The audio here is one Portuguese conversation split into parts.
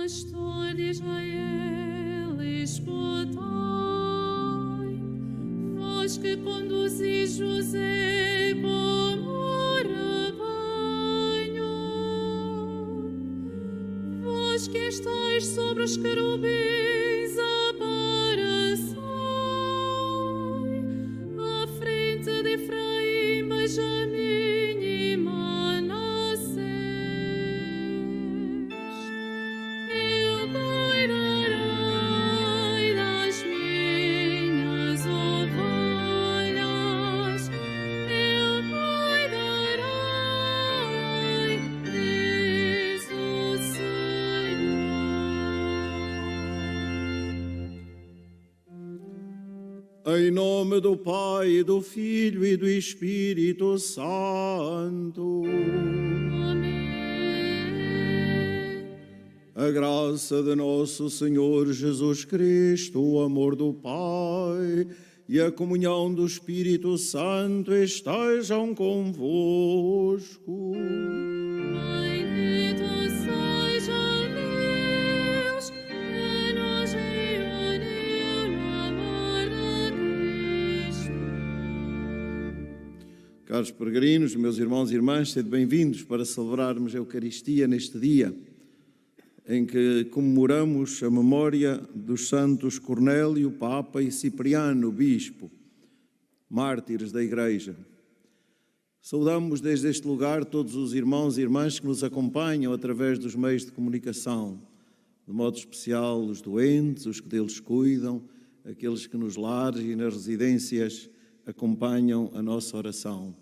Pastor de Israel, escutai, vós que conduzis José como rebanho, vós que estáis sobre os querubins, aparecei à frente de Efraim, Benjamim e Manassés. Eu cuidarei das minhas ovelhas, eu cuidarei, diz o Senhor. Em nome do Pai, do Filho e do Espírito Santo. Amém. A graça de nosso Senhor Jesus Cristo, o amor do Pai e a comunhão do Espírito Santo estejam convosco. Bendito seja Deus, que nos reuniu no amor de Cristo. Caros peregrinos, meus irmãos e irmãs, sede bem-vindos para celebrarmos a Eucaristia neste dia em que comemoramos a memória dos santos Cornélio, Papa, e Cipriano, Bispo, mártires da Igreja. Saudamos desde este lugar todos os irmãos e irmãs que nos acompanham através dos meios de comunicação, de modo especial os doentes, os que deles cuidam, aqueles que nos lares e nas residências acompanham a nossa oração.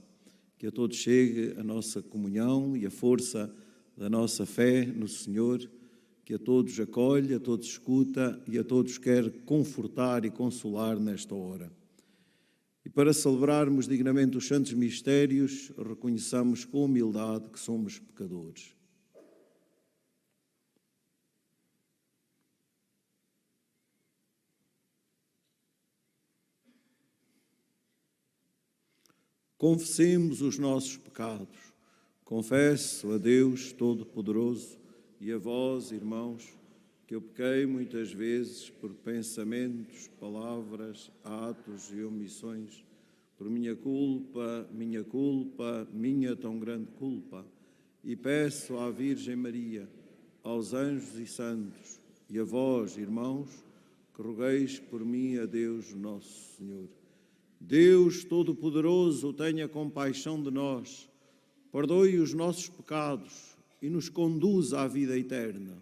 Que a todos chegue a nossa comunhão e a força da nossa fé no Senhor, que a todos acolhe, a todos escuta e a todos quer confortar e consolar nesta hora. E para celebrarmos dignamente os santos mistérios, reconheçamos com humildade que somos pecadores. Confessemos os nossos pecados. Confesso a Deus Todo-Poderoso e a vós, irmãos, que eu pequei muitas vezes por pensamentos, palavras, atos e omissões, por minha culpa, minha tão grande culpa, e peço à Virgem Maria, aos anjos e santos, e a vós, irmãos, que rogueis por mim a Deus nosso Senhor. Deus Todo-Poderoso, tenha compaixão de nós, perdoe os nossos pecados e nos conduza à vida eterna.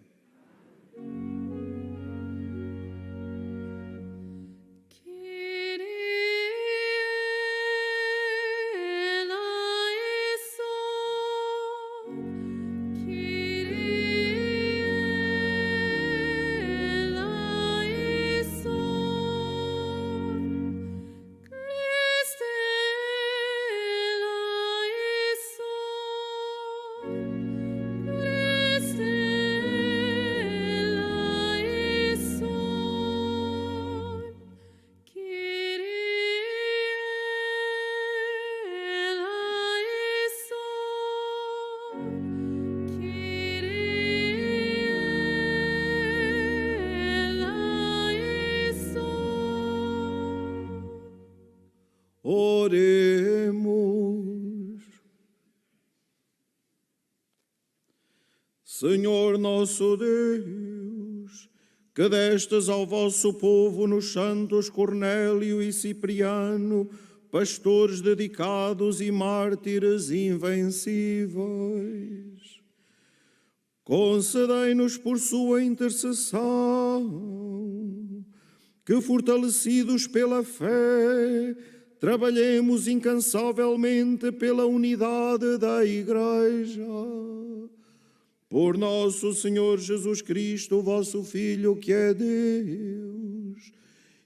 Oremos. Senhor nosso Deus, que destes ao vosso povo nos santos Cornélio e Cipriano, pastores dedicados e mártires invencíveis, concedei-nos por sua intercessão, que fortalecidos pela fé, trabalhemos incansavelmente pela unidade da Igreja. Por nosso Senhor Jesus Cristo, vosso Filho, que é Deus,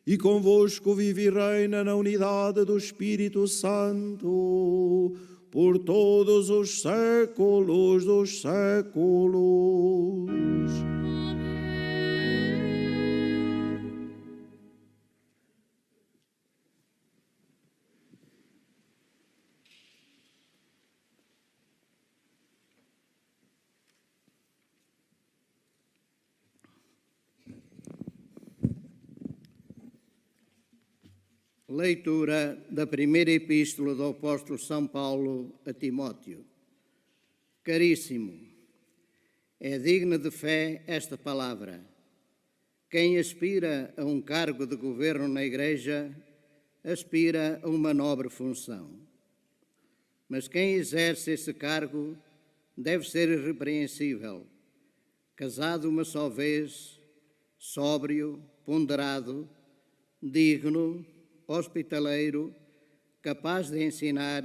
e convosco vive e reina na unidade do Espírito Santo, por todos os séculos dos séculos. Leitura da primeira epístola do apóstolo São Paulo a Timóteo. Caríssimo, é digna de fé esta palavra. Quem aspira a um cargo de governo na Igreja, aspira a uma nobre função. Mas quem exerce esse cargo deve ser irrepreensível, casado uma só vez, sóbrio, ponderado, digno, hospitaleiro, capaz de ensinar,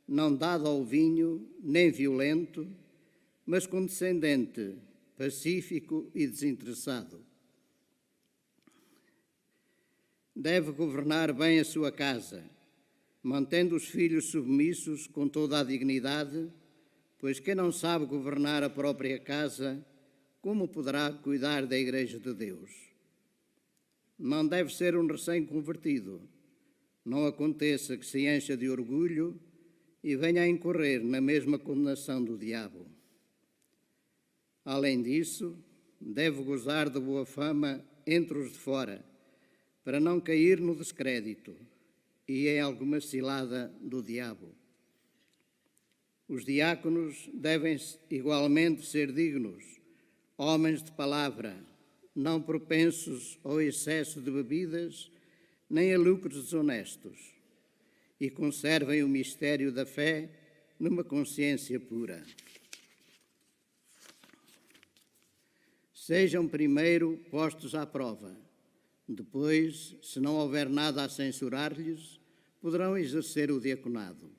não dado ao vinho, nem violento, mas condescendente, pacífico e desinteressado. Deve governar bem a sua casa, mantendo os filhos submissos com toda a dignidade, pois quem não sabe governar a própria casa, como poderá cuidar da Igreja de Deus? Não deve ser um recém-convertido. Não aconteça que se encha de orgulho e venha a incorrer na mesma condenação do diabo. Além disso, deve gozar de boa fama entre os de fora, para não cair no descrédito e em alguma cilada do diabo. Os diáconos devem igualmente ser dignos, homens de palavra, não propensos ao excesso de bebidas, nem a lucros desonestos, e conservem o mistério da fé numa consciência pura. Sejam primeiro postos à prova. Depois, se não houver nada a censurar-lhes, poderão exercer o diaconado.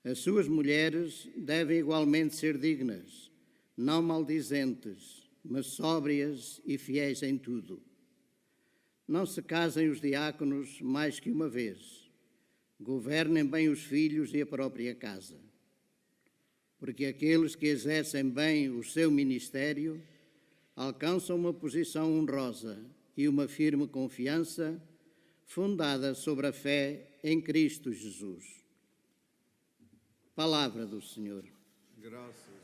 As suas mulheres devem igualmente ser dignas, não maldizentes, mas sóbrias e fiéis em tudo. Não se casem os diáconos mais que uma vez. Governem bem os filhos e a própria casa. Porque aqueles que exercem bem o seu ministério alcançam uma posição honrosa e uma firme confiança fundada sobre a fé em Cristo Jesus. Palavra do Senhor. Graças.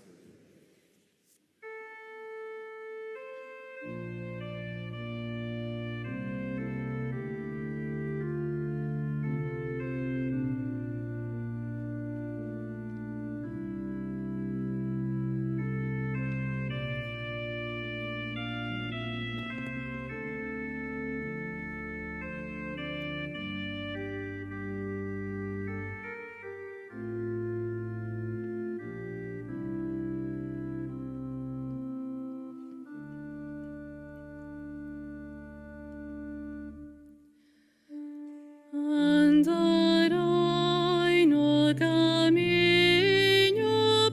Andarai no caminho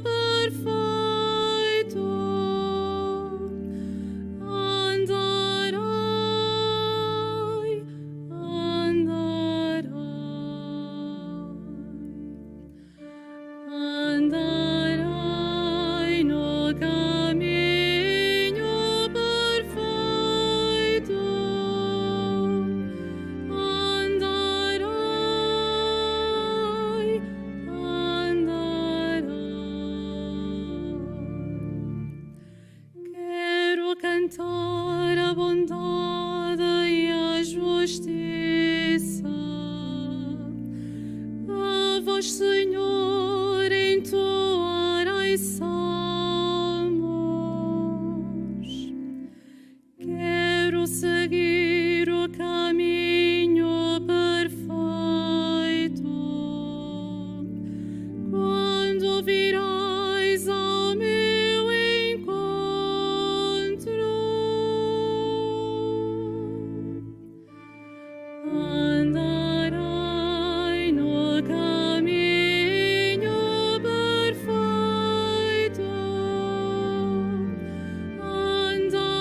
perfeito, andarai, andarai no caminho perfeito. Quero cantar a bondade e a justiça. A vós, Senhor, entoarai salmos. Quero seguir o caminho perfeito. Quando virais ao meu encontro, andarai no caminho perfeito, andarai,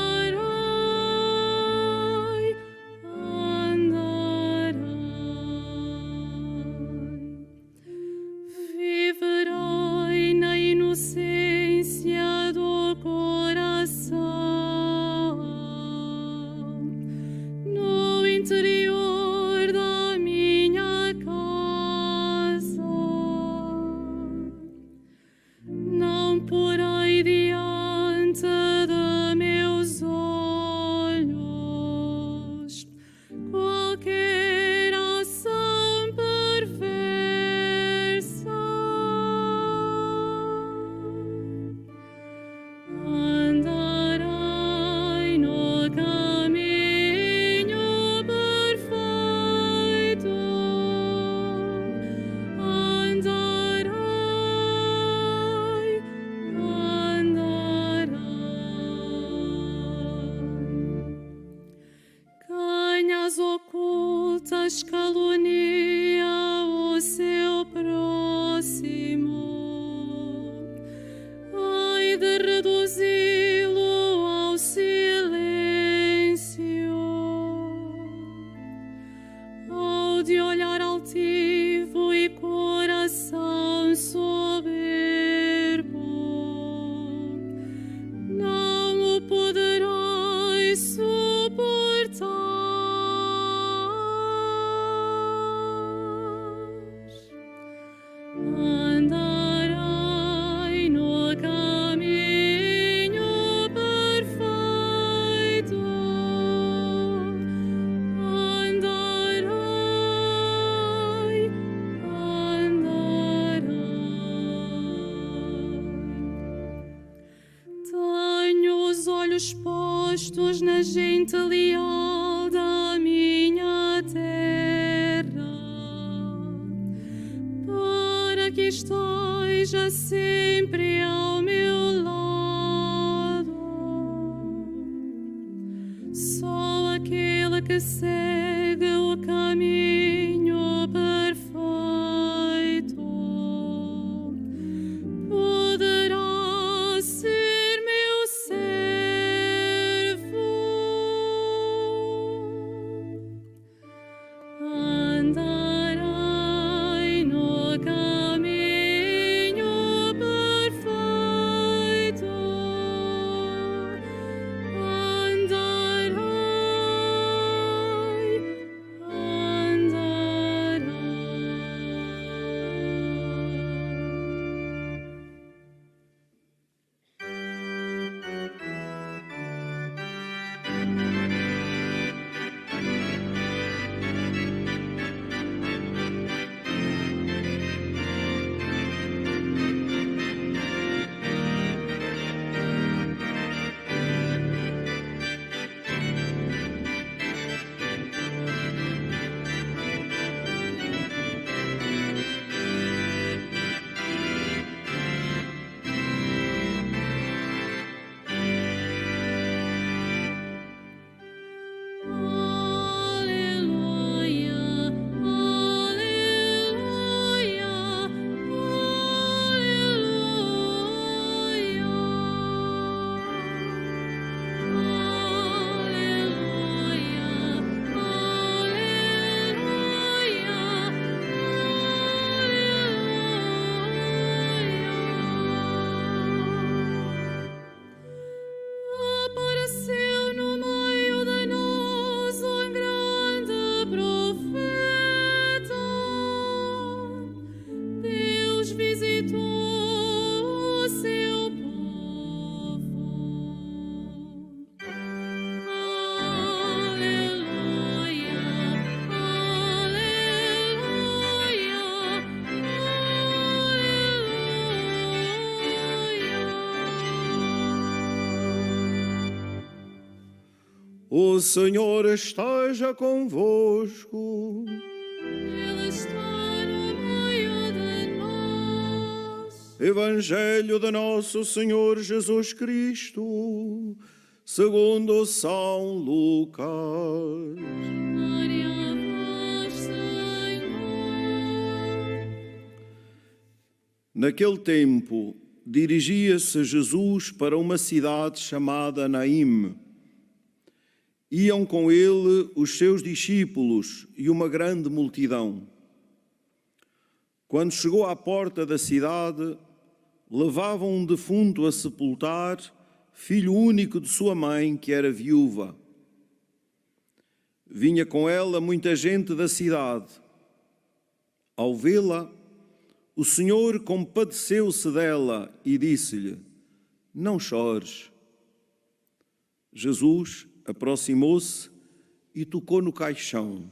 postos na gente leal da minha terra, para que esteja sempre ao meu lado. Só aquele que segue o caminho perfeito poderá ser meu servo. Andarei no caminho perfeito. O Senhor esteja convosco. Ele está no meio de nós. Evangelho de Nosso Senhor Jesus Cristo, segundo São Lucas. Glória a vós, Senhor. Naquele tempo, dirigia-se Jesus para uma cidade chamada Naim. Iam com ele os seus discípulos e uma grande multidão. Quando chegou à porta da cidade, levavam um defunto a sepultar, filho único de sua mãe, que era viúva. Vinha com ela muita gente da cidade. Ao vê-la, o Senhor compadeceu-se dela e disse-lhe: "Não chores." Jesus aproximou-se e tocou no caixão.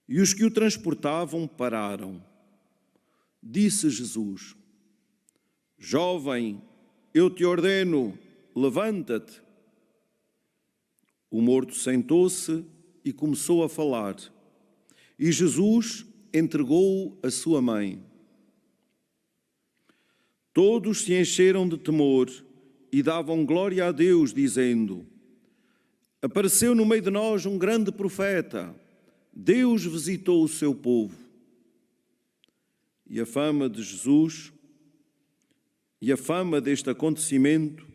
E os que o transportavam pararam. Disse Jesus: "Jovem, eu te ordeno, levanta-te." O morto sentou-se e começou a falar. E Jesus entregou-o à sua mãe. Todos se encheram de temor e davam glória a Deus, dizendo: "Apareceu no meio de nós um grande profeta. Deus visitou o seu povo." E a fama de Jesus e a fama deste acontecimento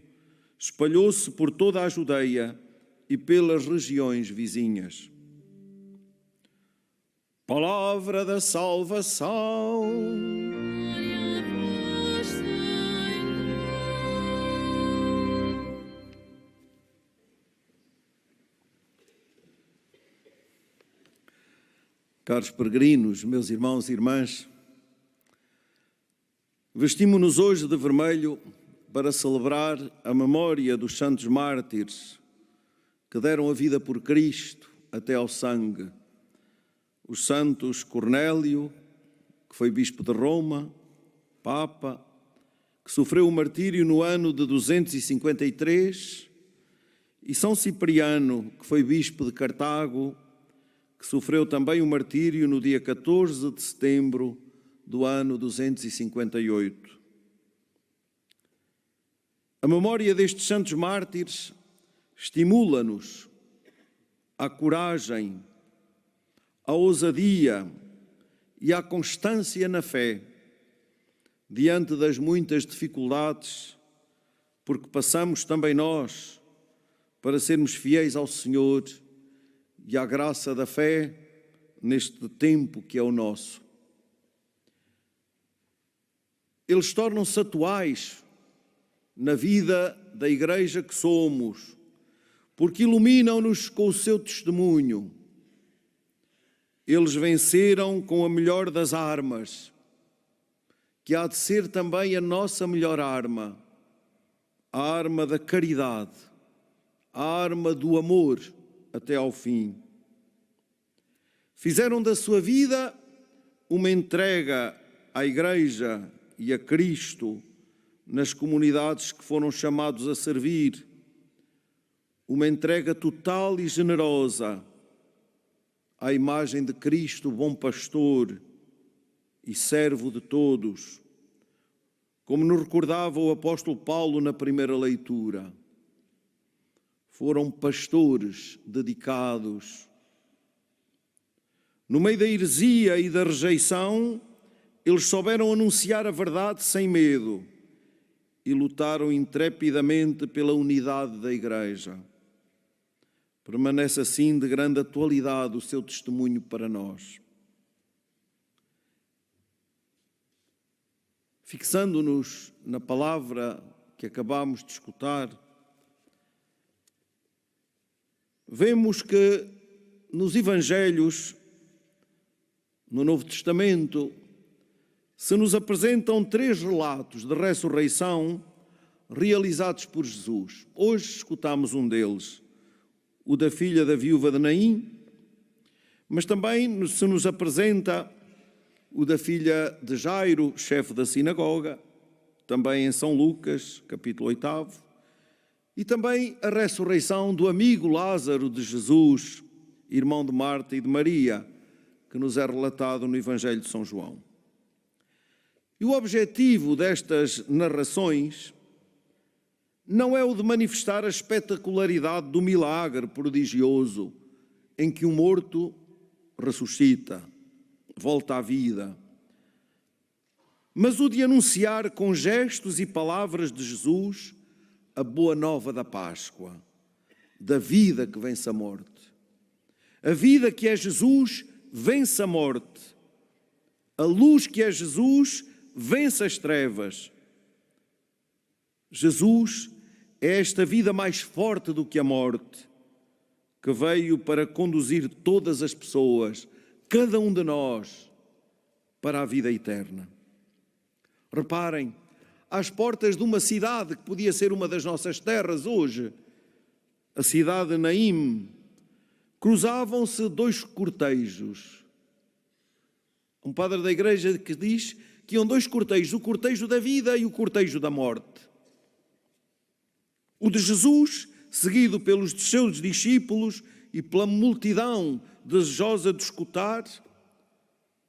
espalhou-se por toda a Judeia e pelas regiões vizinhas. Palavra da salvação. Glória a vós, Senhor. Caros peregrinos, meus irmãos e irmãs, vestimos-nos hoje de vermelho para celebrar a memória dos santos mártires que deram a vida por Cristo até ao sangue. Os santos Cornélio, que foi bispo de Roma, Papa, que sofreu o martírio no ano de 253, e São Cipriano, que foi bispo de Cartago, que sofreu também o martírio no dia 14 de setembro do ano 258. A memória destes santos mártires estimula-nos à coragem, à ousadia e à constância na fé, diante das muitas dificuldades, porque passamos também nós para sermos fiéis ao Senhor e à graça da fé neste tempo que é o nosso. Eles tornam-se atuais na vida da Igreja que somos, porque iluminam-nos com o seu testemunho. Eles venceram com a melhor das armas, que há de ser também a nossa melhor arma, a arma da caridade, a arma do amor até ao fim. Fizeram da sua vida uma entrega à Igreja e a Cristo nas comunidades que foram chamados a servir, uma entrega total e generosa à imagem de Cristo, bom pastor e servo de todos, como nos recordava o apóstolo Paulo na primeira leitura. Foram pastores dedicados. No meio da heresia e da rejeição, eles souberam anunciar a verdade sem medo e lutaram intrepidamente pela unidade da Igreja. Permanece assim de grande atualidade o seu testemunho para nós. Fixando-nos na palavra que acabamos de escutar, vemos que nos Evangelhos, no Novo Testamento, se nos apresentam 3 relatos de ressurreição realizados por Jesus. Hoje escutamos um deles, o da filha da viúva de Naim, mas também se nos apresenta o da filha de Jairo, chefe da sinagoga, também em São Lucas, capítulo 8, e também a ressurreição do amigo Lázaro de Jesus, irmão de Marta e de Maria, que nos é relatado no Evangelho de São João. E o objetivo destas narrações não é o de manifestar a espetacularidade do milagre prodigioso em que um morto ressuscita, volta à vida, mas o de anunciar com gestos e palavras de Jesus a boa nova da Páscoa, da vida que vence a morte. A vida que é Jesus vence a morte. A luz que é Jesus vence as trevas. Jesus é esta vida mais forte do que a morte, que veio para conduzir todas as pessoas, cada um de nós, para a vida eterna. Reparem, às portas de uma cidade que podia ser uma das nossas terras hoje, a cidade de Naim, cruzavam-se 2 cortejos. Um padre da igreja que diz que iam 2 cortejos, o cortejo da vida e o cortejo da morte. O de Jesus, seguido pelos seus discípulos e pela multidão desejosa de escutar,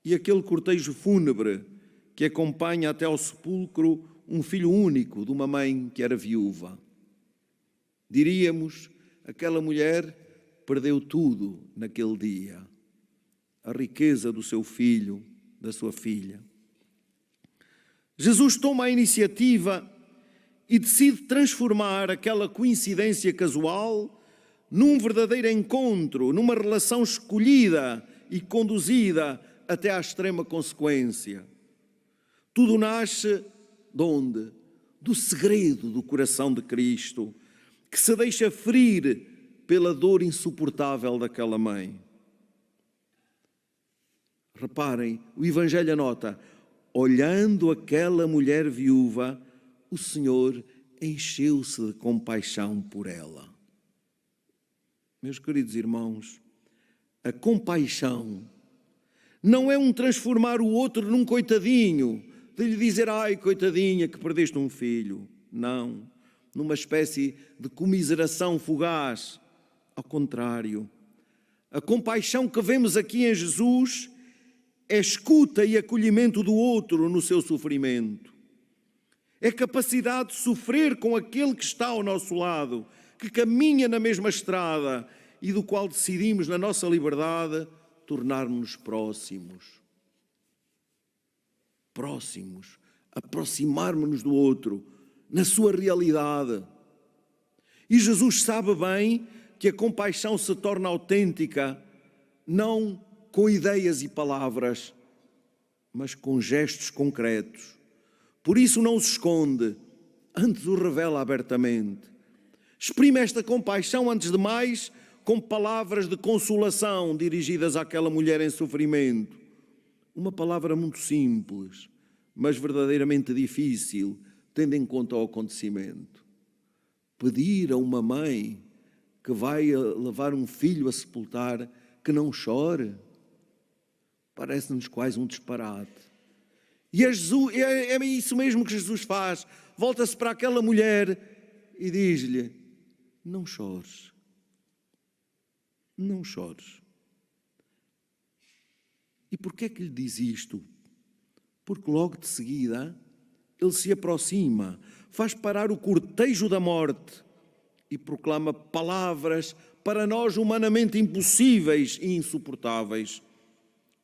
e aquele cortejo fúnebre que acompanha até ao sepulcro um filho único de uma mãe que era viúva. Diríamos, aquela mulher perdeu tudo naquele dia. A riqueza do seu filho, da sua filha. Jesus toma a iniciativa e decide transformar aquela coincidência casual num verdadeiro encontro, numa relação escolhida e conduzida até à extrema consequência. Tudo nasce de onde? Do segredo do coração de Cristo, que se deixa ferir pela dor insuportável daquela mãe. Reparem, o Evangelho anota, olhando aquela mulher viúva, o Senhor encheu-se de compaixão por ela. Meus queridos irmãos, a compaixão não é um transformar o outro num coitadinho, de lhe dizer, ai, coitadinha, que perdeste um filho. Não. numa espécie de comiseração fugaz. Ao contrário, a compaixão que vemos aqui em Jesus é escuta e acolhimento do outro no seu sofrimento. É capacidade de sofrer com aquele que está ao nosso lado, que caminha na mesma estrada e do qual decidimos, na nossa liberdade, tornar-nos próximos. Próximos, aproximar-nos do outro, na sua realidade. E Jesus sabe bem que a compaixão se torna autêntica, não com ideias e palavras, mas com gestos concretos. Por isso não se esconde, antes o revela abertamente. Exprime esta compaixão, antes de mais, com palavras de consolação dirigidas àquela mulher em sofrimento. Uma palavra muito simples, mas verdadeiramente difícil, tendo em conta o acontecimento. Pedir a uma mãe que vai levar um filho a sepultar que não chore, parece-nos quase um disparate. E é isso mesmo que Jesus faz. Volta-se para aquela mulher e diz-lhe: não chores. Não chores. E porquê é que lhe diz isto? Porque logo de seguida ele se aproxima, faz parar o cortejo da morte e proclama palavras para nós humanamente impossíveis e insuportáveis.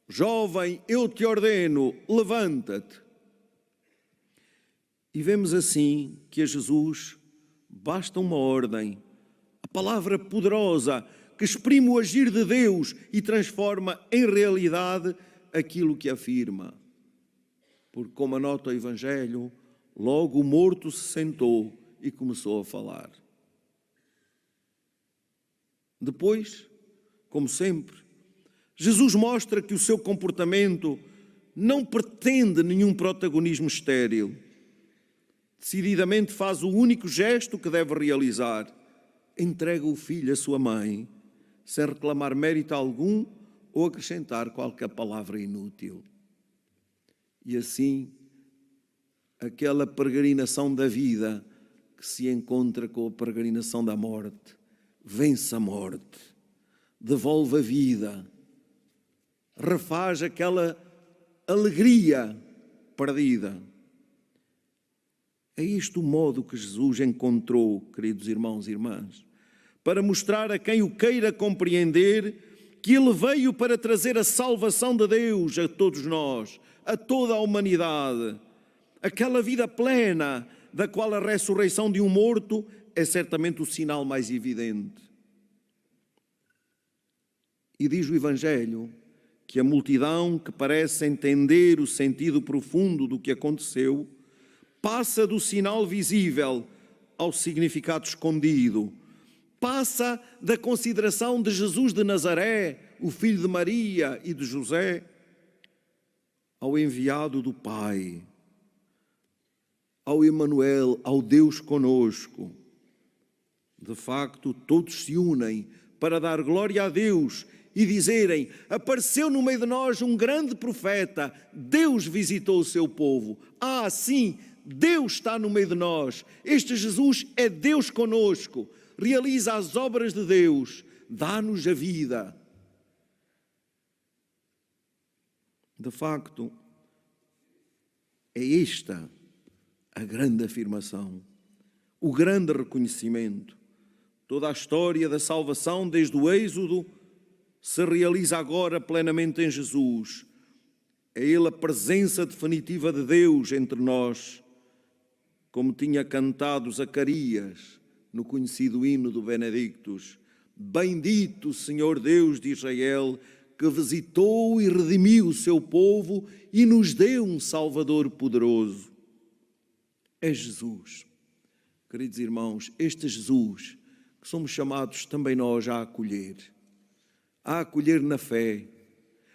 Jovem, eu te ordeno, levanta-te. E vemos assim que a Jesus basta uma ordem, a palavra poderosa que exprime o agir de Deus e transforma em realidade aquilo que afirma. Porque, como anota o Evangelho, logo o morto se sentou e começou a falar. Depois, como sempre, Jesus mostra que o seu comportamento não pretende nenhum protagonismo estéril. Decididamente faz o único gesto que deve realizar: entrega o filho à sua mãe, sem reclamar mérito algum ou acrescentar qualquer palavra inútil. E assim, aquela peregrinação da vida que se encontra com a peregrinação da morte, vence a morte, devolve a vida, refaz aquela alegria perdida. É este o modo que Jesus encontrou, queridos irmãos e irmãs, para mostrar a quem o queira compreender que Ele veio para trazer a salvação de Deus a todos nós, a toda a humanidade. Aquela vida plena da qual a ressurreição de um morto é certamente o sinal mais evidente. E diz o Evangelho que a multidão que parece entender o sentido profundo do que aconteceu passa do sinal visível ao significado escondido, passa da consideração de Jesus de Nazaré, o filho de Maria e de José, ao enviado do Pai, ao Emanuel, ao Deus conosco. De facto, todos se unem para dar glória a Deus e dizerem: apareceu no meio de nós um grande profeta, Deus visitou o seu povo. Ah, sim, Deus está no meio de nós. Este Jesus é Deus conosco, realiza as obras de Deus, dá-nos a vida. De facto, é esta a grande afirmação, o grande reconhecimento. Toda a história da salvação, desde o Êxodo, se realiza agora plenamente em Jesus. É Ele a presença definitiva de Deus entre nós, como tinha cantado Zacarias no conhecido hino do Benedictus: bendito Senhor Deus de Israel, que visitou e redimiu o seu povo e nos deu um Salvador poderoso. É Jesus. Queridos irmãos, este Jesus que somos chamados também nós a acolher na fé,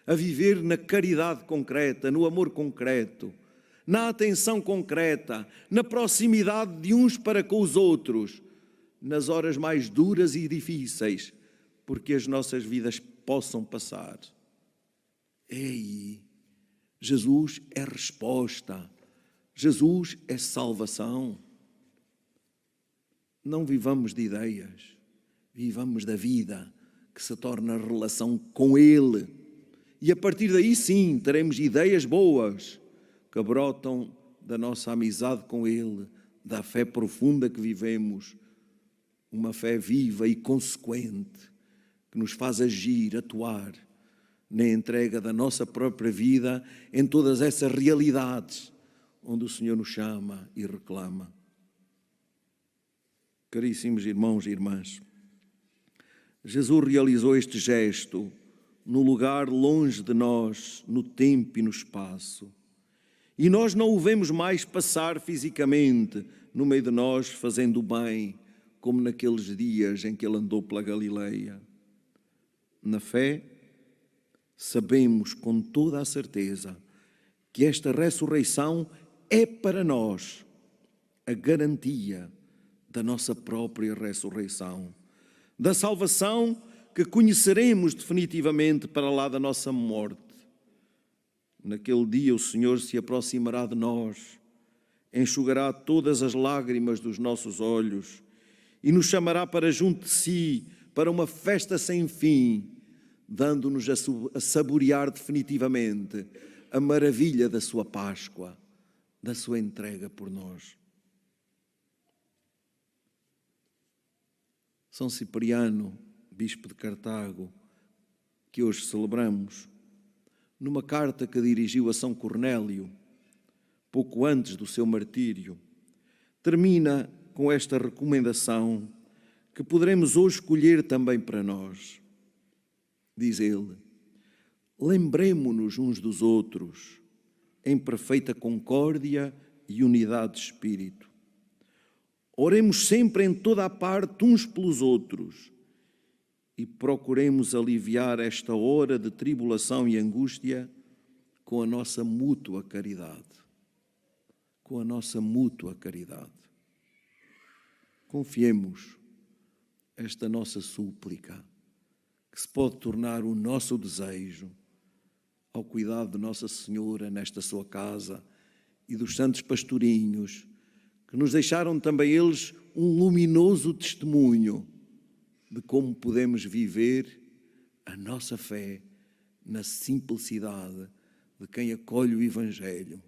a viver na caridade concreta, no amor concreto, na atenção concreta, na proximidade de uns para com os outros, nas horas mais duras e difíceis, porque as nossas vidas possam passar. É aí. Jesus é resposta. Jesus é salvação. não vivamos de ideias, vivamos da vida que se torna relação com Ele. E a partir daí sim, teremos ideias boas que brotam da nossa amizade com Ele, da fé profunda que vivemos, uma fé viva e consequente, que nos faz agir, atuar na entrega da nossa própria vida em todas essas realidades onde o Senhor nos chama e reclama. Caríssimos irmãos e irmãs, Jesus realizou este gesto no lugar longe de nós, no tempo e no espaço. E nós não o vemos mais passar fisicamente no meio de nós, fazendo o bem, como naqueles dias em que ele andou pela Galileia. Na fé, sabemos com toda a certeza que esta ressurreição é para nós a garantia da nossa própria ressurreição, da salvação que conheceremos definitivamente para lá da nossa morte. Naquele dia o Senhor se aproximará de nós, enxugará todas as lágrimas dos nossos olhos e nos chamará para junto de si, para uma festa sem fim, dando-nos a saborear definitivamente a maravilha da sua Páscoa, da sua entrega por nós. São Cipriano, bispo de Cartago, que hoje celebramos, numa carta que dirigiu a São Cornélio, pouco antes do seu martírio, termina com esta recomendação que poderemos hoje escolher também para nós. Diz ele: lembremo-nos uns dos outros em perfeita concórdia e unidade de espírito. Oremos sempre em toda a parte uns pelos outros e procuremos aliviar esta hora de tribulação e angústia com a nossa mútua caridade. Com a nossa mútua caridade. Confiemos esta nossa súplica, que se pode tornar o nosso desejo, ao cuidado de Nossa Senhora nesta sua casa e dos santos pastorinhos, que nos deixaram também eles um luminoso testemunho de como podemos viver a nossa fé na simplicidade de quem acolhe o Evangelho,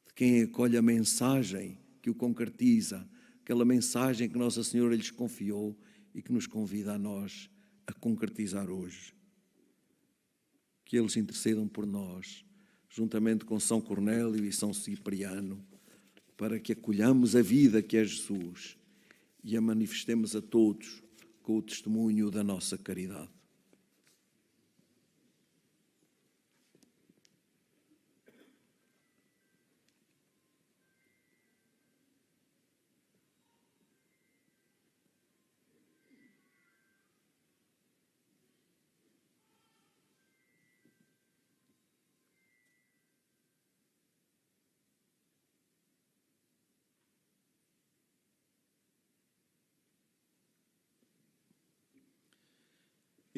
de quem acolhe a mensagem que o concretiza, aquela mensagem que Nossa Senhora lhes confiou e que nos convida a nós a concretizar hoje. Que eles intercedam por nós, juntamente com São Cornélio e São Cipriano, para que acolhamos a vida que é Jesus e a manifestemos a todos com o testemunho da nossa caridade.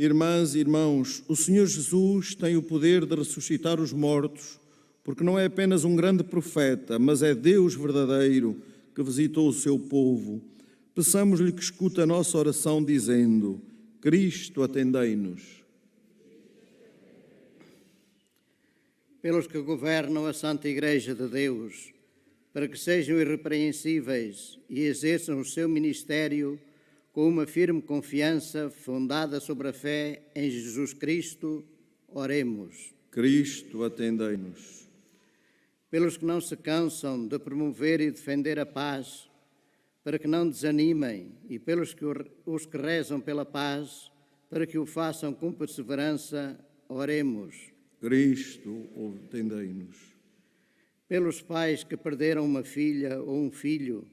Irmãs e irmãos, o Senhor Jesus tem o poder de ressuscitar os mortos, porque não é apenas um grande profeta, mas é Deus verdadeiro que visitou o seu povo. Peçamos-lhe que escute a nossa oração dizendo: Cristo, atendei-nos. Pelos que governam a Santa Igreja de Deus, para que sejam irrepreensíveis e exerçam o seu ministério com uma firme confiança fundada sobre a fé em Jesus Cristo, oremos. Cristo, atendei-nos. Pelos que não se cansam de promover e defender a paz, para que não desanimem, e pelos que os que rezam pela paz, para que o façam com perseverança, oremos. Cristo, atendei-nos. Pelos pais que perderam uma filha ou um filho,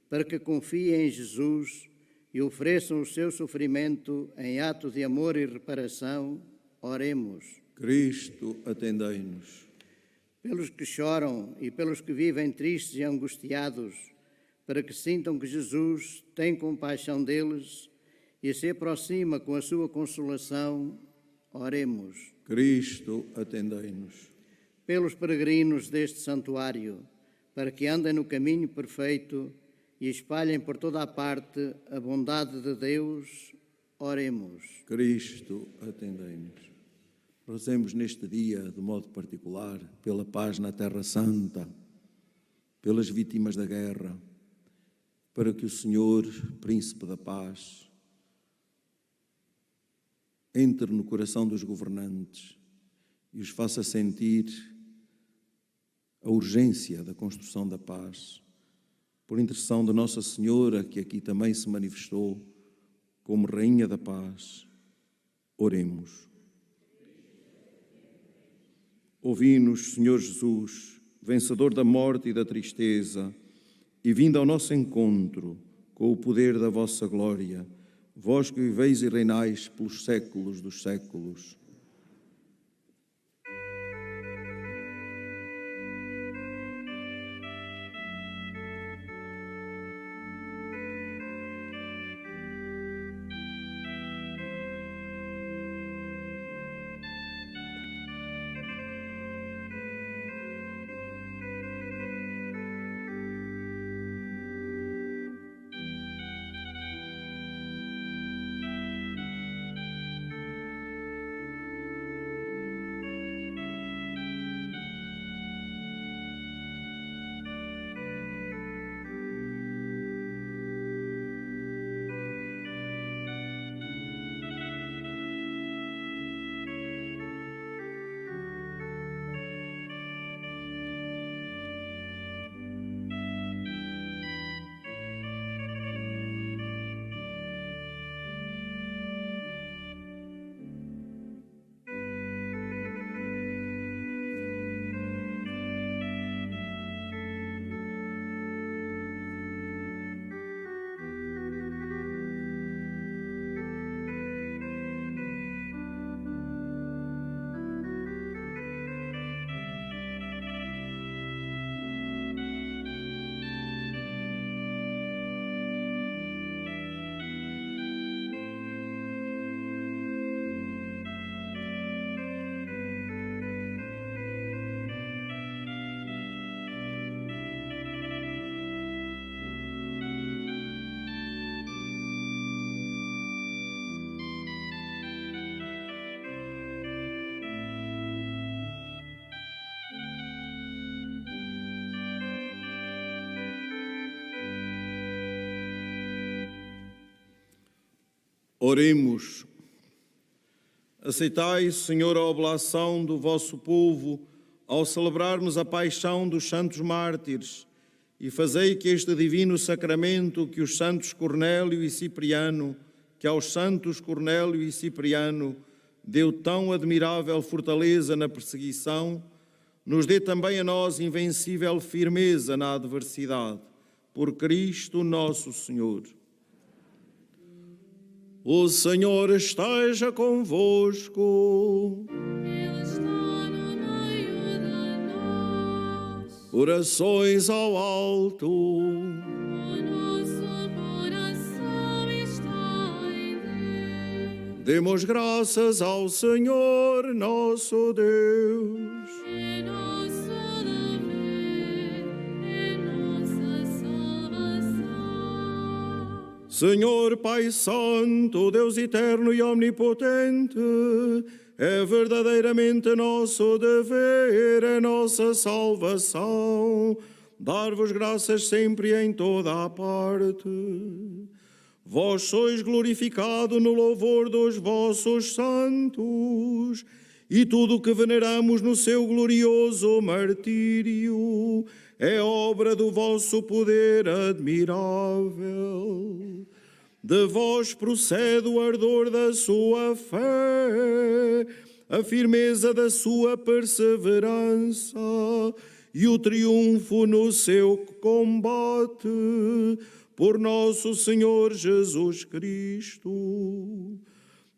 para que confiem em Jesus e ofereçam o seu sofrimento em ato de amor e reparação, oremos. Cristo, atendei-nos. Pelos que choram e pelos que vivem tristes e angustiados, para que sintam que Jesus tem compaixão deles e se aproxima com a sua consolação, oremos. Cristo, atendei-nos. Pelos peregrinos deste santuário, para que andem no caminho perfeito e espalhem por toda a parte a bondade de Deus. Oremos. Cristo, atendei-nos. Rezemos neste dia, de modo particular, pela paz na Terra Santa, pelas vítimas da guerra, para que o Senhor, Príncipe da Paz, entre no coração dos governantes e os faça sentir a urgência da construção da paz, por intercessão de Nossa Senhora, que aqui também se manifestou como Rainha da Paz. Oremos. Ouvi-nos, Senhor Jesus, vencedor da morte e da tristeza, e vindo ao nosso encontro com o poder da vossa glória, vós que viveis e reinais pelos séculos dos séculos. Oremos. Aceitai, Senhor, a oblação do vosso povo ao celebrarmos a paixão dos santos mártires e fazei que este divino sacramento que os santos Cornélio e Cipriano, que aos santos Cornélio e Cipriano deu tão admirável fortaleza na perseguição, nos dê também a nós invencível firmeza na adversidade. Por Cristo nosso Senhor. O Senhor esteja convosco. Ele está no meio de nós. Orações ao alto. O nosso coração está em Deus. Demos graças ao Senhor nosso Deus. É nosso dever, é nossa salvação. Senhor Pai Santo, Deus eterno e omnipotente, é verdadeiramente nosso dever, é nossa salvação, dar-vos graças sempre e em toda a parte. Vós sois glorificado no louvor dos vossos santos, e tudo o que veneramos no seu glorioso martírio é obra do vosso poder admirável. De vós procede o ardor da sua fé, a firmeza da sua perseverança e o triunfo no seu combate, por nosso Senhor Jesus Cristo.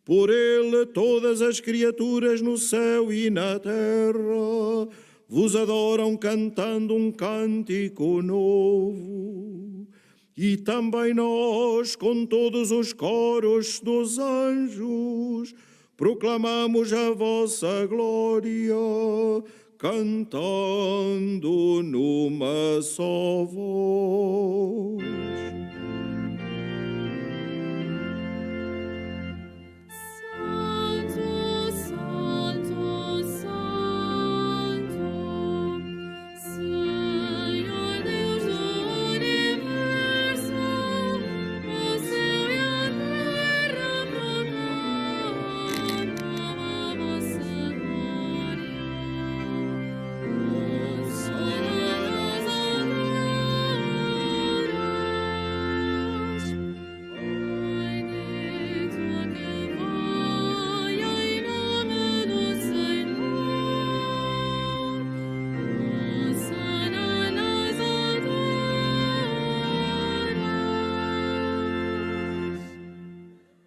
Por ele todas as criaturas no céu e na terra vos adoram cantando um cântico novo. E também nós, com todos os coros dos anjos, proclamamos a vossa glória, cantando numa só voz. Santo, Santo, Santo, Senhor Deus do universo, o céu e a terra proclamam a vossa glória.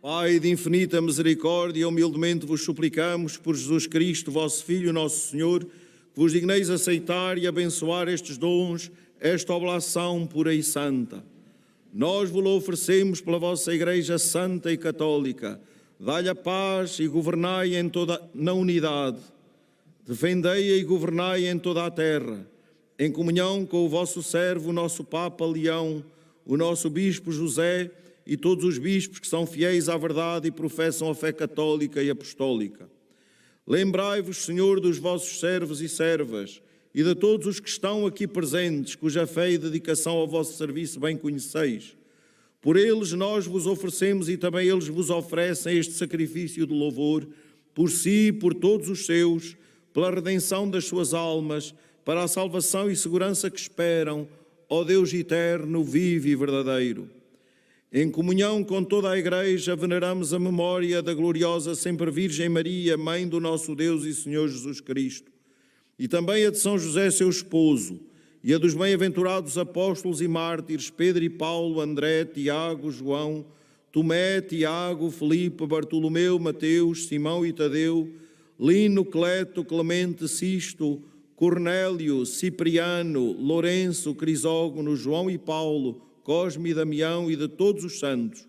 Pai de infinita misericórdia, humildemente vos suplicamos, por Jesus Cristo, vosso Filho, nosso Senhor, que vos digneis aceitar e abençoar estes dons, esta oblação pura e santa. Nós vos oferecemos pela vossa Igreja Santa e Católica. Dai-lhe a paz e governai na unidade. Defendei-a e governai em toda a terra, em comunhão com o vosso servo, o nosso Papa Leão, o nosso Bispo José e todos os bispos que são fiéis à verdade e professam a fé católica e apostólica. Lembrai-vos, Senhor, dos vossos servos e servas e de todos os que estão aqui presentes, cuja fé e dedicação ao vosso serviço bem conheceis. Por eles nós vos oferecemos e também eles vos oferecem este sacrifício de louvor, por si e por todos os seus, pela redenção das suas almas, para a salvação e segurança que esperam, ó Deus eterno, vivo e verdadeiro. Em comunhão com toda a Igreja, veneramos a memória da gloriosa Sempre Virgem Maria, Mãe do nosso Deus e Senhor Jesus Cristo, e também a de São José, seu esposo, e a dos bem-aventurados apóstolos e mártires Pedro e Paulo, André, Tiago, João, Tomé, Tiago, Filipe, Bartolomeu, Mateus, Simão e Tadeu, Lino, Cleto, Clemente, Sisto, Cornélio, Cipriano, Lourenço, Crisógono, João e Paulo, Cosme e Damião e de todos os santos.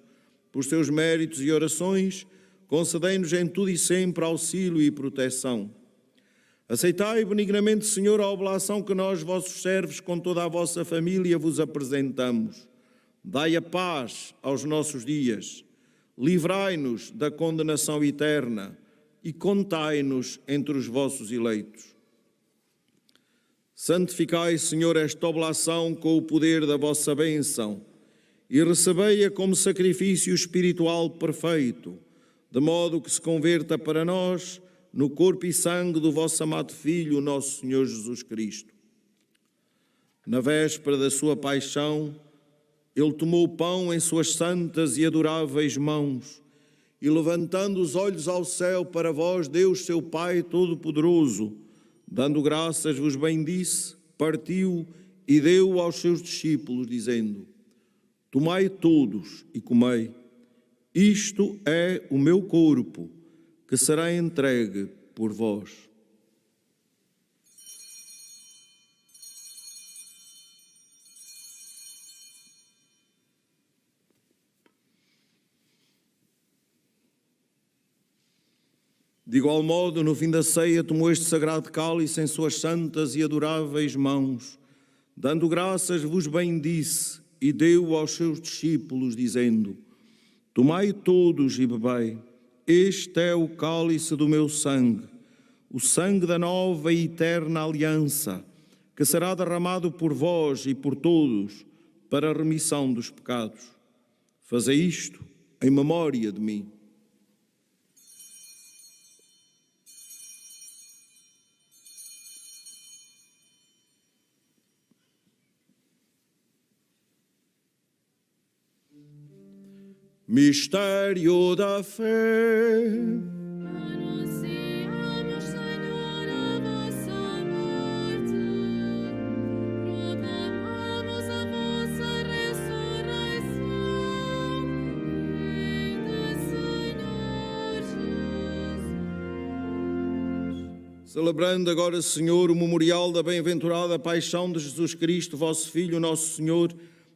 Por seus méritos e orações, concedei-nos em tudo e sempre auxílio e proteção. Aceitai benignamente, Senhor, a oblação que nós, vossos servos, com toda a vossa família, vos apresentamos. Dai a paz aos nossos dias, livrai-nos da condenação eterna e contai-nos entre os vossos eleitos. Santificai, Senhor, esta oblação com o poder da vossa bênção e recebei-a como sacrifício espiritual perfeito, de modo que se converta para nós no corpo e sangue do vosso amado Filho, nosso Senhor Jesus Cristo. Na véspera da sua paixão, ele tomou o pão em suas santas e adoráveis mãos e, levantando os olhos ao céu para vós, Deus, seu Pai Todo-Poderoso, dando graças, vos bendisse, partiu e deu aos seus discípulos, dizendo: tomai todos e comei, isto é o meu corpo, que será entregue por vós. De igual modo, no fim da ceia, tomou este sagrado cálice em suas santas e adoráveis mãos, dando graças, vos bendisse e deu aos seus discípulos, dizendo: tomai todos e bebei, este é o cálice do meu sangue, o sangue da nova e eterna aliança, que será derramado por vós e por todos para a remissão dos pecados. Fazei isto em memória de mim. Mistério da fé. Anunciamos, Senhor, a vossa morte, proclamamos a vossa ressurreição. Vinde, Senhor Jesus. Celebrando agora, Senhor, o memorial da bem-aventurada paixão de Jesus Cristo, vosso Filho, nosso Senhor,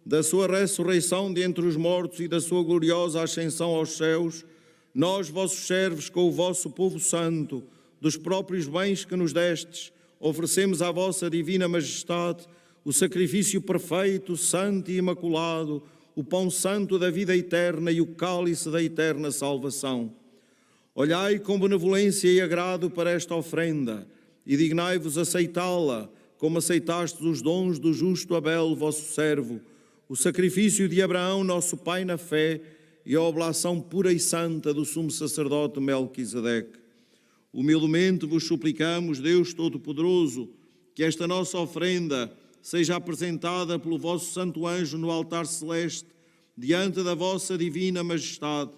da sua ressurreição de entre os mortos e da sua gloriosa ascensão aos céus, nós, vossos servos, com o vosso povo santo, dos próprios bens que nos destes, oferecemos à vossa divina majestade o sacrifício perfeito, santo e imaculado, o pão santo da vida eterna e o cálice da eterna salvação. Olhai com benevolência e agrado para esta ofrenda e dignai-vos aceitá-la, como aceitastes os dons do justo Abel, vosso servo, o sacrifício de Abraão, nosso pai na fé, e a oblação pura e santa do sumo sacerdote Melquisedeque. Humildemente vos suplicamos, Deus Todo-Poderoso, que esta nossa ofrenda seja apresentada pelo vosso santo anjo no altar celeste, diante da vossa divina majestade,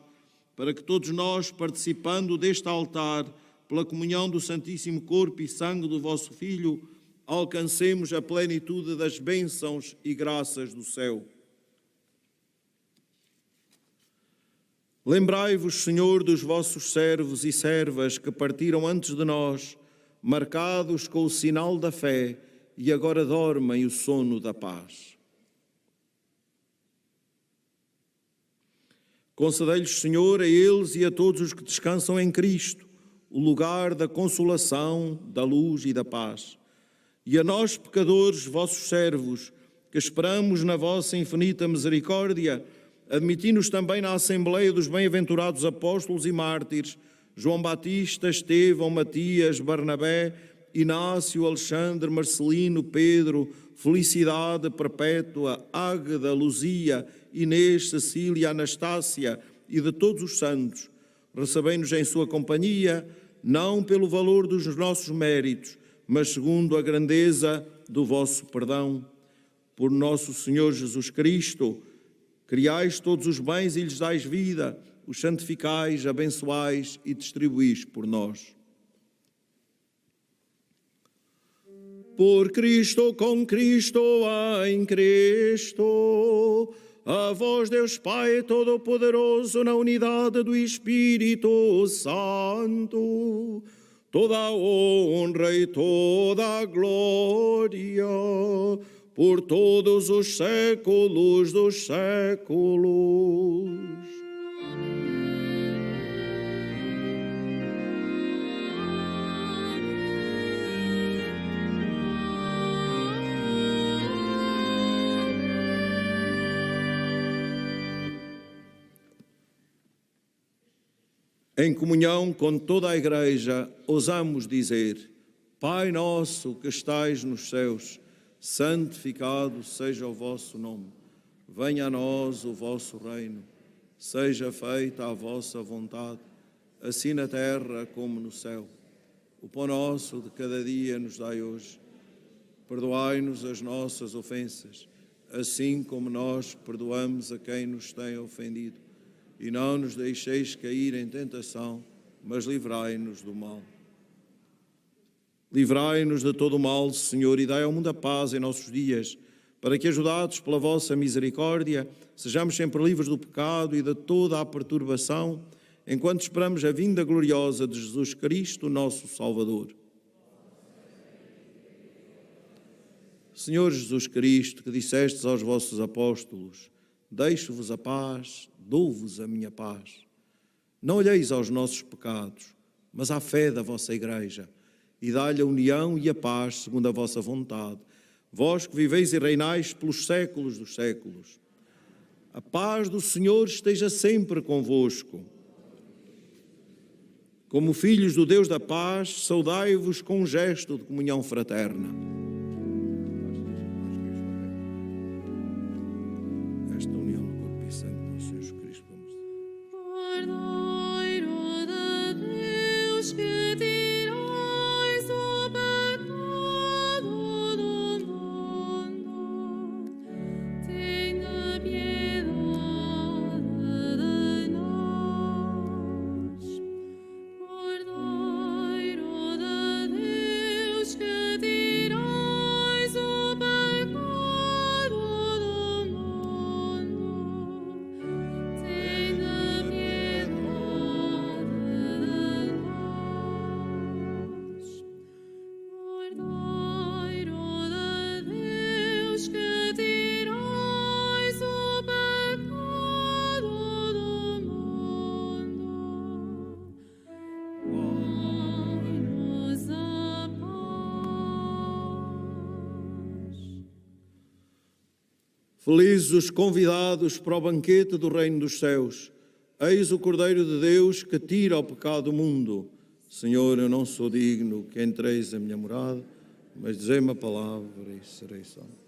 para que todos nós, participando deste altar, pela comunhão do Santíssimo Corpo e Sangue do vosso Filho, alcancemos a plenitude das bênçãos e graças do céu. Lembrai-vos, Senhor, dos vossos servos e servas que partiram antes de nós, marcados com o sinal da fé, e agora dormem o sono da paz. Concedei-lhes, Senhor, a eles e a todos os que descansam em Cristo, o lugar da consolação, da luz e da paz. E a nós, pecadores, vossos servos, que esperamos na vossa infinita misericórdia, admiti-nos também na Assembleia dos Bem-aventurados Apóstolos e Mártires, João Batista, Estevão, Matias, Barnabé, Inácio, Alexandre, Marcelino, Pedro, Felicidade, Perpétua, Águeda, Luzia, Inês, Cecília, Anastácia e de todos os santos. Recebei-nos em sua companhia, não pelo valor dos nossos méritos, mas segundo a grandeza do vosso perdão. Por nosso Senhor Jesus Cristo, criais todos os bens e lhes dais vida, os santificais, abençoais e distribuís por nós. Por Cristo, com Cristo, em Cristo, a vós, Deus Pai Todo-Poderoso, na unidade do Espírito Santo, toda a honra e toda a glória, por todos os séculos dos séculos. Em comunhão com toda a Igreja, ousamos dizer: Pai nosso que estais nos céus, santificado seja o vosso nome. Venha a nós o vosso reino. Seja feita a vossa vontade, assim na terra como no céu. O pão nosso de cada dia nos dai hoje. Perdoai-nos as nossas ofensas, assim como nós perdoamos a quem nos tem ofendido. E não nos deixeis cair em tentação, mas livrai-nos do mal. Livrai-nos de todo o mal, Senhor, e dai ao mundo a paz em nossos dias, para que, ajudados pela vossa misericórdia, sejamos sempre livres do pecado e de toda a perturbação, enquanto esperamos a vinda gloriosa de Jesus Cristo, nosso Salvador. Senhor Jesus Cristo, que dissestes aos vossos apóstolos: deixo-vos a paz, dou-vos a minha paz. Não olheis aos nossos pecados, mas à fé da vossa Igreja, e dá-lhe a união e a paz segundo a vossa vontade, vós que viveis e reinais pelos séculos dos séculos. A paz do Senhor esteja sempre convosco. Como filhos do Deus da paz, saudai-vos com um gesto de comunhão fraterna. Esta união do corpo e sangue do nosso Senhor Jesus Cristo. Cordeiro de Deus, que tirais o pecado do mundo, tenha piedade de nós. Cordeiro de Deus, que tirais Felizes os convidados para o banquete do reino dos céus. Eis o Cordeiro de Deus que tira o pecado do mundo. Senhor, eu não sou digno que entreis a minha morada, mas dizei-me a palavra e serei salvo.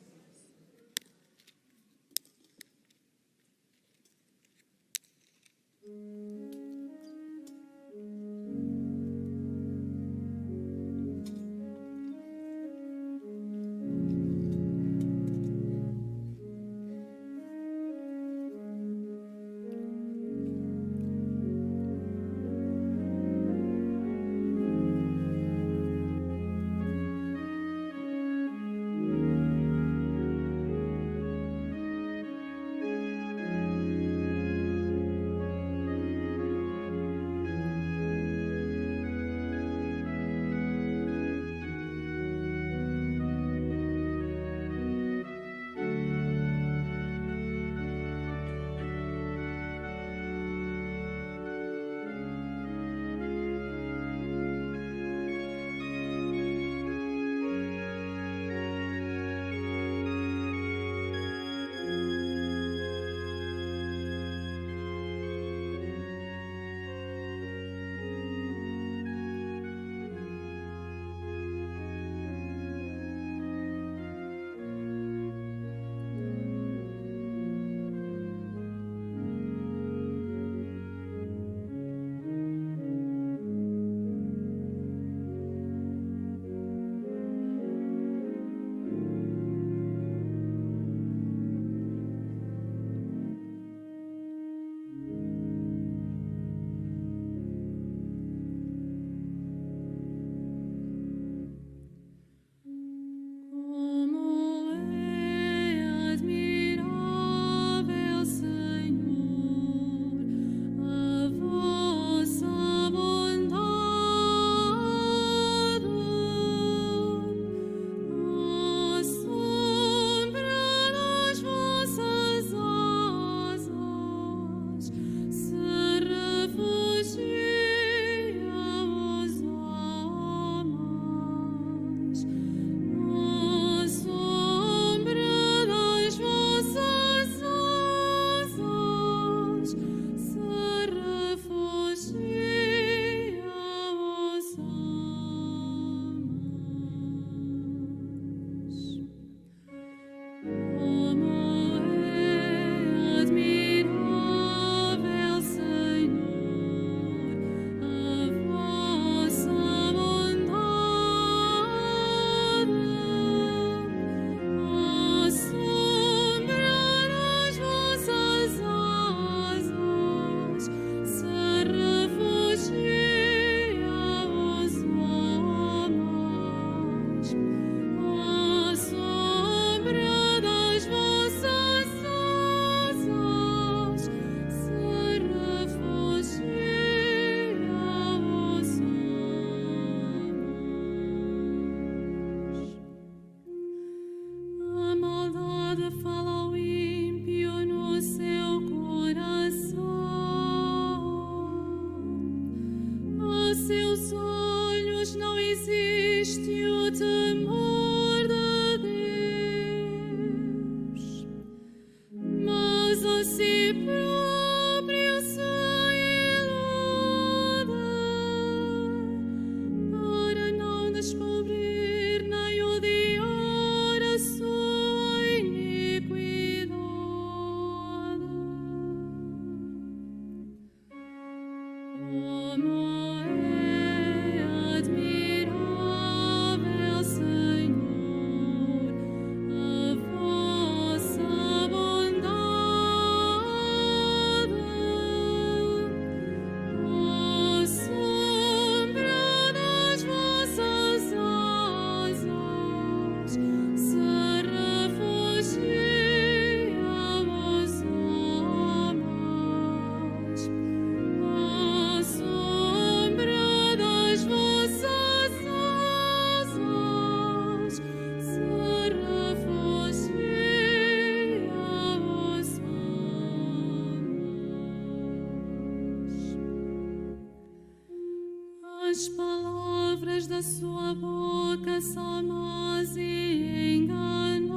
As palavras da sua boca são más e enganosas.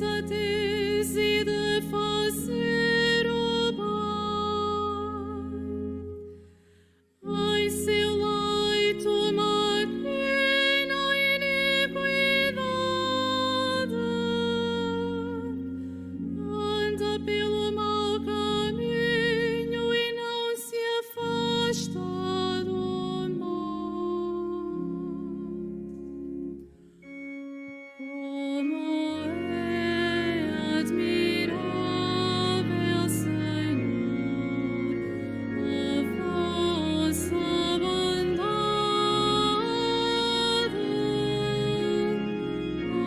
sensatez e de fazer o bem. Em seu leito maquina a iniquidade, anda pelo mau caminho e não se afasta do mal. Como é admirável, Senhor, a vossa bondade,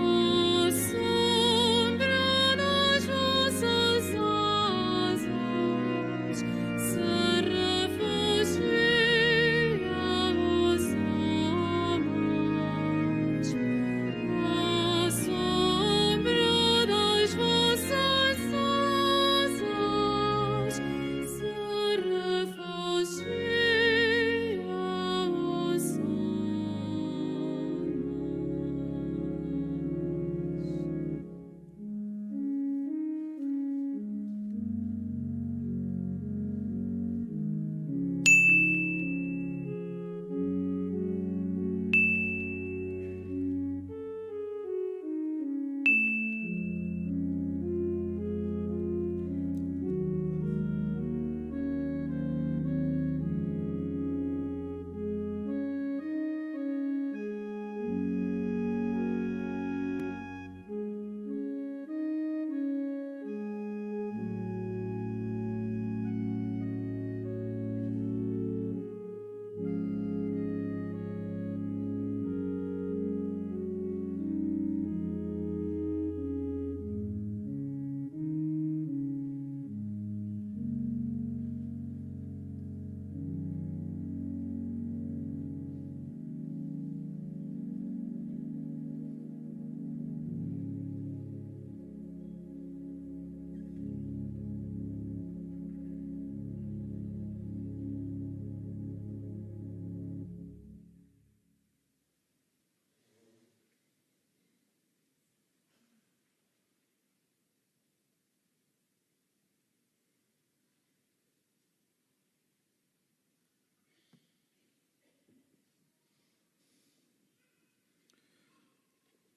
à sombra das vossas asas se refugiam os homens. À sombra das vossas asas se refugiam os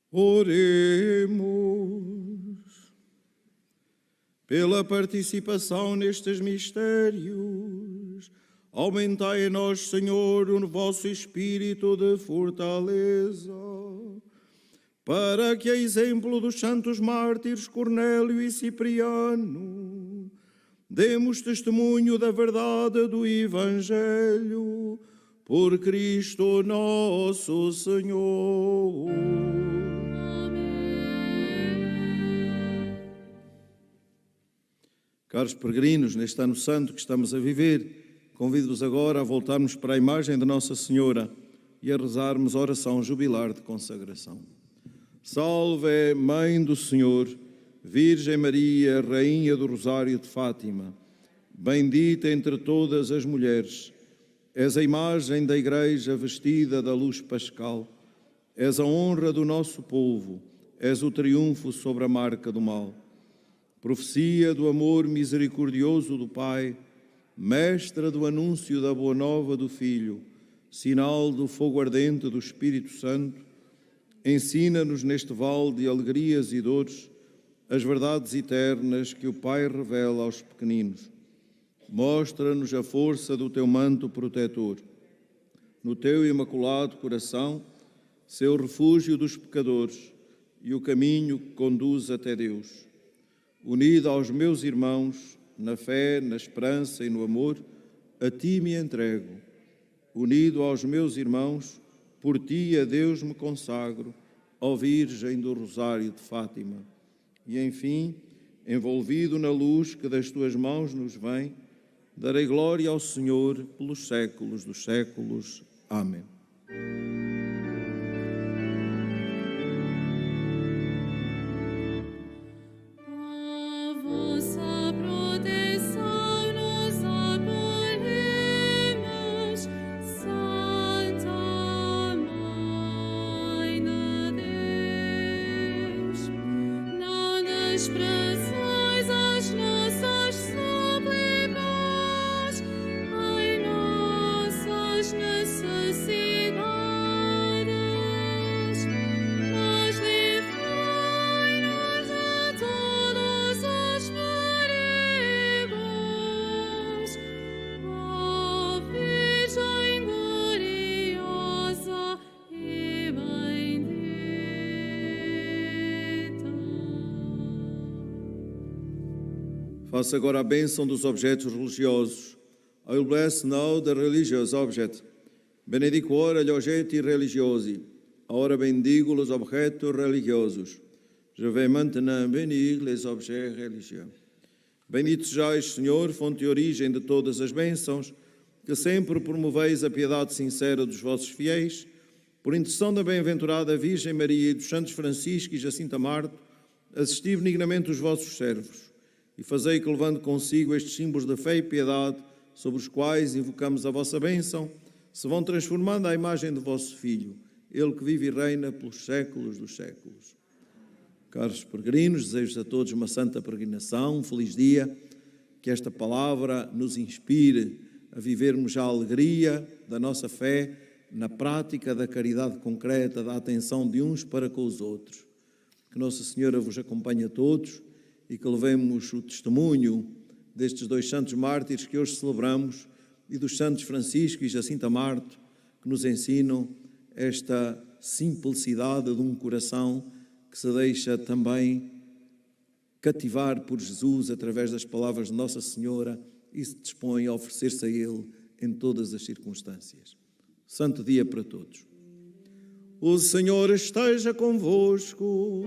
Oremos. Pela participação nestes mistérios, aumentai em nós, Senhor, o vosso espírito de fortaleza, para que, a exemplo dos santos mártires Cornélio e Cipriano, demos testemunho da verdade do Evangelho, por Cristo nosso Senhor. Caros peregrinos, neste ano santo que estamos a viver, convido-vos agora a voltarmos para a imagem de Nossa Senhora e a rezarmos a oração jubilar de consagração. Salve, Mãe do Senhor, Virgem Maria, Rainha do Rosário de Fátima, bendita entre todas as mulheres, és a imagem da Igreja vestida da luz pascal, és a honra do nosso povo, és o triunfo sobre a marca do mal. Profecia do amor misericordioso do Pai, mestra do anúncio da boa nova do Filho, sinal do fogo ardente do Espírito Santo, ensina-nos neste vale de alegrias e dores as verdades eternas que o Pai revela aos pequeninos. Mostra-nos a força do teu manto protetor. No teu imaculado coração, seu refúgio dos pecadores e o caminho que conduz até Deus. Unido aos meus irmãos, na fé, na esperança e no amor, a ti me entrego. Unido aos meus irmãos, por ti a Deus me consagro, ó Virgem do Rosário de Fátima. E, enfim, envolvido na luz que das tuas mãos nos vem, darei glória ao Senhor pelos séculos dos séculos. Amém. Não Faça agora a bênção dos objetos religiosos. I will bless now the religious object. Benedico ora gli oggetti religiosi. Ora bendigo os objetos religiosos. Je vais maintenant bénir les objets religieux. Bendito sejais, Senhor, fonte e origem de todas as bênçãos, que sempre promoveis a piedade sincera dos vossos fiéis, por intercessão da bem-aventurada Virgem Maria e dos santos Francisco e Jacinta Marto, assisti benignamente os vossos servos e fazei que, levando consigo estes símbolos de fé e piedade, sobre os quais invocamos a vossa bênção, se vão transformando à imagem do vosso Filho, Ele que vive e reina pelos séculos dos séculos. Caros peregrinos, desejo a todos uma santa peregrinação, um feliz dia, que esta palavra nos inspire a vivermos a alegria da nossa fé na prática da caridade concreta, da atenção de uns para com os outros. Que Nossa Senhora vos acompanhe a todos e que levemos o testemunho destes dois santos mártires que hoje celebramos e dos santos Francisco e Jacinta Marto, que nos ensinam esta simplicidade de um coração que se deixa também cativar por Jesus através das palavras de Nossa Senhora e se dispõe a oferecer-se a Ele em todas as circunstâncias. Santo dia para todos. O Senhor esteja convosco.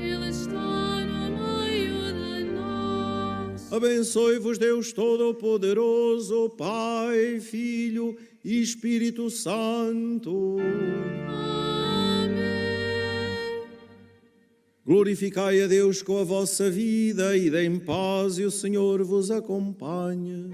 Ele está no meio de nós. Abençoe-vos Deus Todo-Poderoso, Pai, Filho e Espírito Santo. Glorificai a Deus com a vossa vida e deem paz e o Senhor vos acompanhe.